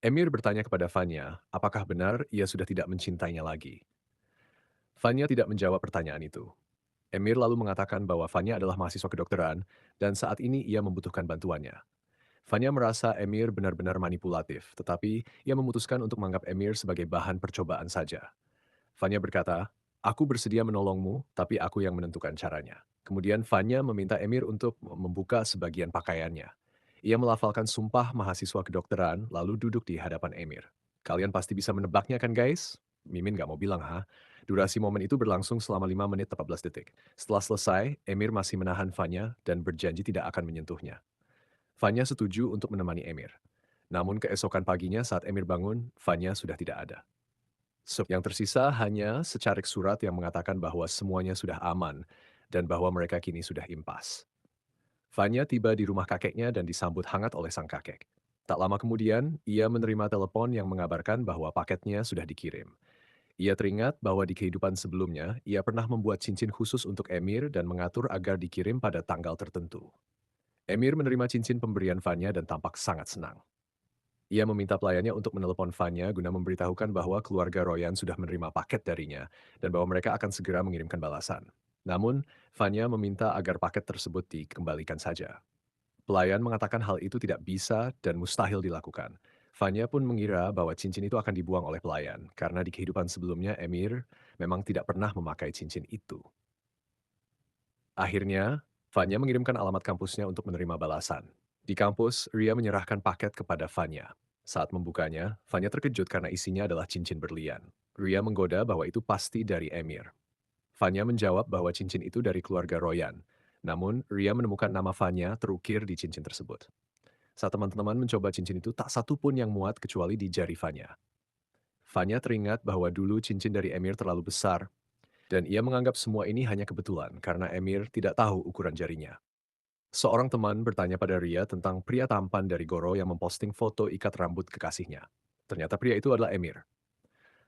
Emir bertanya kepada Fanya, apakah benar ia sudah tidak mencintainya lagi. Fanya tidak menjawab pertanyaan itu. Emir lalu mengatakan bahwa Fanya adalah mahasiswa kedokteran dan saat ini ia membutuhkan bantuannya. Fanya merasa Emir benar-benar manipulatif, tetapi ia memutuskan untuk menganggap Emir sebagai bahan percobaan saja. Fanya berkata, aku bersedia menolongmu, tapi aku yang menentukan caranya. Kemudian Fanya meminta Emir untuk membuka sebagian pakaiannya. Ia melafalkan sumpah mahasiswa kedokteran, lalu duduk di hadapan Emir. Kalian pasti bisa menebaknya kan guys? Mimin gak mau bilang, ha? Durasi momen itu berlangsung selama 5 menit 14 detik. Setelah selesai, Emir masih menahan Fanya dan berjanji tidak akan menyentuhnya. Fanya setuju untuk menemani Emir. Namun keesokan paginya saat Emir bangun, Fanya sudah tidak ada. Yang tersisa hanya secarik surat yang mengatakan bahwa semuanya sudah aman dan bahwa mereka kini sudah impas. Fanya tiba di rumah kakeknya dan disambut hangat oleh sang kakek. Tak lama kemudian, ia menerima telepon yang mengabarkan bahwa paketnya sudah dikirim. Ia teringat bahwa di kehidupan sebelumnya, ia pernah membuat cincin khusus untuk Emir dan mengatur agar dikirim pada tanggal tertentu. Emir menerima cincin pemberian Fanya dan tampak sangat senang. Ia meminta pelayannya untuk menelepon Fanya guna memberitahukan bahwa keluarga Royan sudah menerima paket darinya dan bahwa mereka akan segera mengirimkan balasan. Namun, Fanya meminta agar paket tersebut dikembalikan saja. Pelayan mengatakan hal itu tidak bisa dan mustahil dilakukan. Fanya pun mengira bahwa cincin itu akan dibuang oleh pelayan, karena di kehidupan sebelumnya Emir memang tidak pernah memakai cincin itu. Akhirnya, Fanya mengirimkan alamat kampusnya untuk menerima balasan. Di kampus, Ria menyerahkan paket kepada Fanya. Saat membukanya, Fanya terkejut karena isinya adalah cincin berlian. Ria menggoda bahwa itu pasti dari Emir. Fanya menjawab bahwa cincin itu dari keluarga Royan. Namun, Ria menemukan nama Fanya terukir di cincin tersebut. Saat teman-teman mencoba cincin itu, tak satu pun yang muat kecuali di jari Fanya. Fanya teringat bahwa dulu cincin dari Emir terlalu besar, dan ia menganggap semua ini hanya kebetulan karena Emir tidak tahu ukuran jarinya. Seorang teman bertanya pada Ria tentang pria tampan dari Goro yang memposting foto ikat rambut kekasihnya. Ternyata pria itu adalah Emir.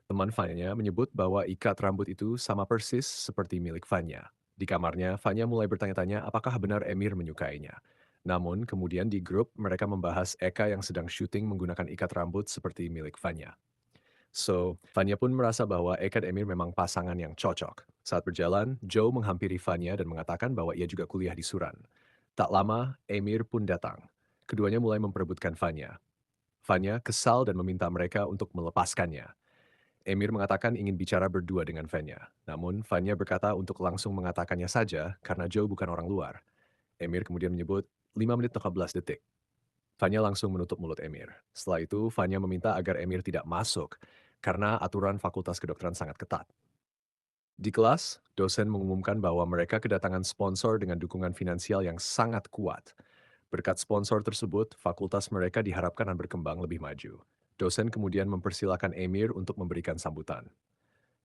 Teman Fanya menyebut bahwa ikat rambut itu sama persis seperti milik Fanya. Di kamarnya, Fanya mulai bertanya-tanya apakah benar Emir menyukainya. Namun, kemudian di grup mereka membahas Eka yang sedang syuting menggunakan ikat rambut seperti milik Fanya. Fanya pun merasa bahwa Eka dan Emir memang pasangan yang cocok. Saat berjalan, Joe menghampiri Fanya dan mengatakan bahwa ia juga kuliah di Suran. Tak lama, Emir pun datang. Keduanya mulai memperebutkan Fanya. Fanya kesal dan meminta mereka untuk melepaskannya. Emir mengatakan ingin bicara berdua dengan Fanya. Namun, Fanya berkata untuk langsung mengatakannya saja karena Joe bukan orang luar. Emir kemudian menyebut 5 menit 14 detik. Fanya langsung menutup mulut Emir. Setelah itu, Fanya meminta agar Emir tidak masuk karena aturan Fakultas Kedokteran sangat ketat. Di kelas, dosen mengumumkan bahwa mereka kedatangan sponsor dengan dukungan finansial yang sangat kuat. Berkat sponsor tersebut, fakultas mereka diharapkan akan berkembang lebih maju. Dosen kemudian mempersilahkan Emir untuk memberikan sambutan.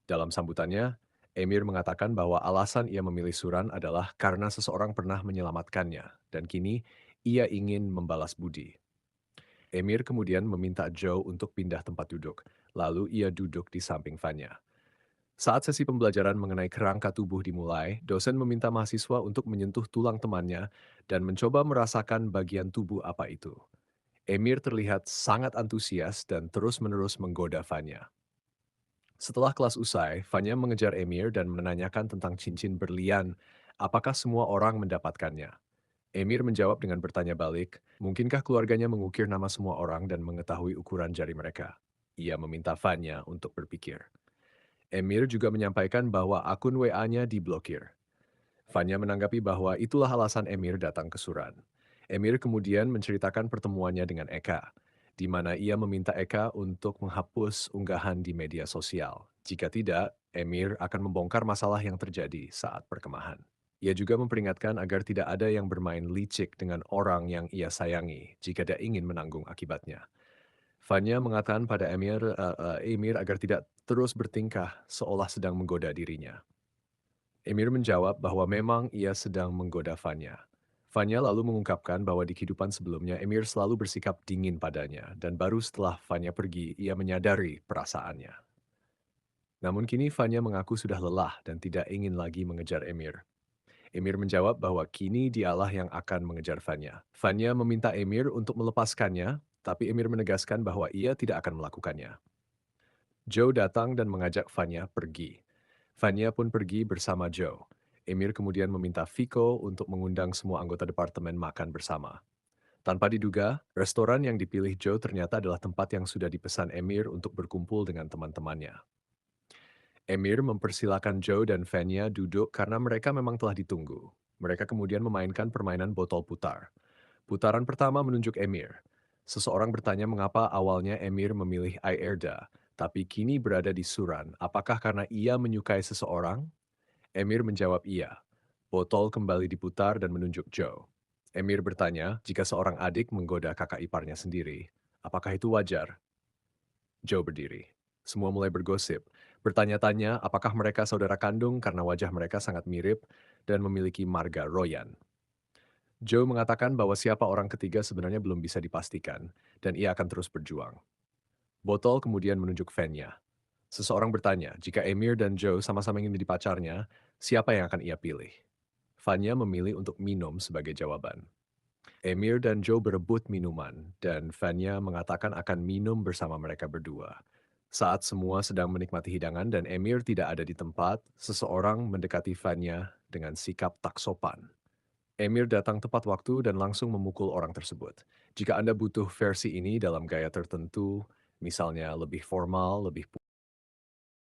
Dalam sambutannya, Emir mengatakan bahwa alasan ia memilih Suran adalah karena seseorang pernah menyelamatkannya, dan kini ia ingin membalas budi. Emir kemudian meminta Joe untuk pindah tempat duduk, lalu ia duduk di samping Fanya. Saat sesi pembelajaran mengenai kerangka tubuh dimulai, dosen meminta mahasiswa untuk menyentuh tulang temannya dan mencoba merasakan bagian tubuh apa itu. Emir terlihat sangat antusias dan terus-menerus menggoda Fanya. Setelah kelas usai, Fanya mengejar Emir dan menanyakan tentang cincin berlian, apakah semua orang mendapatkannya. Emir menjawab dengan bertanya balik, mungkinkah keluarganya mengukir nama semua orang dan mengetahui ukuran jari mereka? Ia meminta Fanya untuk berpikir. Emir juga menyampaikan bahwa akun WA-nya diblokir. Fanya menanggapi bahwa itulah alasan Emir datang ke Suran. Emir kemudian menceritakan pertemuannya dengan Eka, di mana ia meminta Eka untuk menghapus unggahan di media sosial. Jika tidak, Emir akan membongkar masalah yang terjadi saat perkemahan. Ia juga memperingatkan agar tidak ada yang bermain licik dengan orang yang ia sayangi jika dia ingin menanggung akibatnya. Fanya mengatakan pada Emir agar tidak terus bertingkah seolah sedang menggoda dirinya. Emir menjawab bahwa memang ia sedang menggoda Fanya. Fanya lalu mengungkapkan bahwa di kehidupan sebelumnya Emir selalu bersikap dingin padanya dan baru setelah Fanya pergi ia menyadari perasaannya. Namun kini Fanya mengaku sudah lelah dan tidak ingin lagi mengejar Emir. Emir menjawab bahwa kini dialah yang akan mengejar Fanya. Fanya meminta Emir untuk melepaskannya, tapi Emir menegaskan bahwa ia tidak akan melakukannya. Joe datang dan mengajak Vanya pergi. Vanya pun pergi bersama Joe. Emir kemudian meminta Vico untuk mengundang semua anggota departemen makan bersama. Tanpa diduga, restoran yang dipilih Joe ternyata adalah tempat yang sudah dipesan Emir untuk berkumpul dengan teman-temannya. Emir mempersilahkan Joe dan Vanya duduk karena mereka memang telah ditunggu. Mereka kemudian memainkan permainan botol putar. Putaran pertama menunjuk Emir. Seseorang bertanya mengapa awalnya Emir memilih Aerda, tapi kini berada di Suran. Apakah karena ia menyukai seseorang? Emir menjawab iya. Botol kembali diputar dan menunjuk Joe. Emir bertanya jika seorang adik menggoda kakak iparnya sendiri. Apakah itu wajar? Joe berdiri. Semua mulai bergosip, bertanya-tanya apakah mereka saudara kandung karena wajah mereka sangat mirip dan memiliki marga Royan. Joe mengatakan bahwa siapa orang ketiga sebenarnya belum bisa dipastikan, dan ia akan terus berjuang. Botol kemudian menunjuk Vanya. Seseorang bertanya, jika Emir dan Joe sama-sama ingin menjadi pacarnya, siapa yang akan ia pilih? Vanya memilih untuk minum sebagai jawaban. Emir dan Joe berebut minuman, dan Vanya mengatakan akan minum bersama mereka berdua. Saat semua sedang menikmati hidangan dan Emir tidak ada di tempat, seseorang mendekati Vanya dengan sikap tak sopan. Emir datang tepat waktu dan langsung memukul orang tersebut. Jika Anda butuh versi ini dalam gaya tertentu, misalnya lebih formal, lebih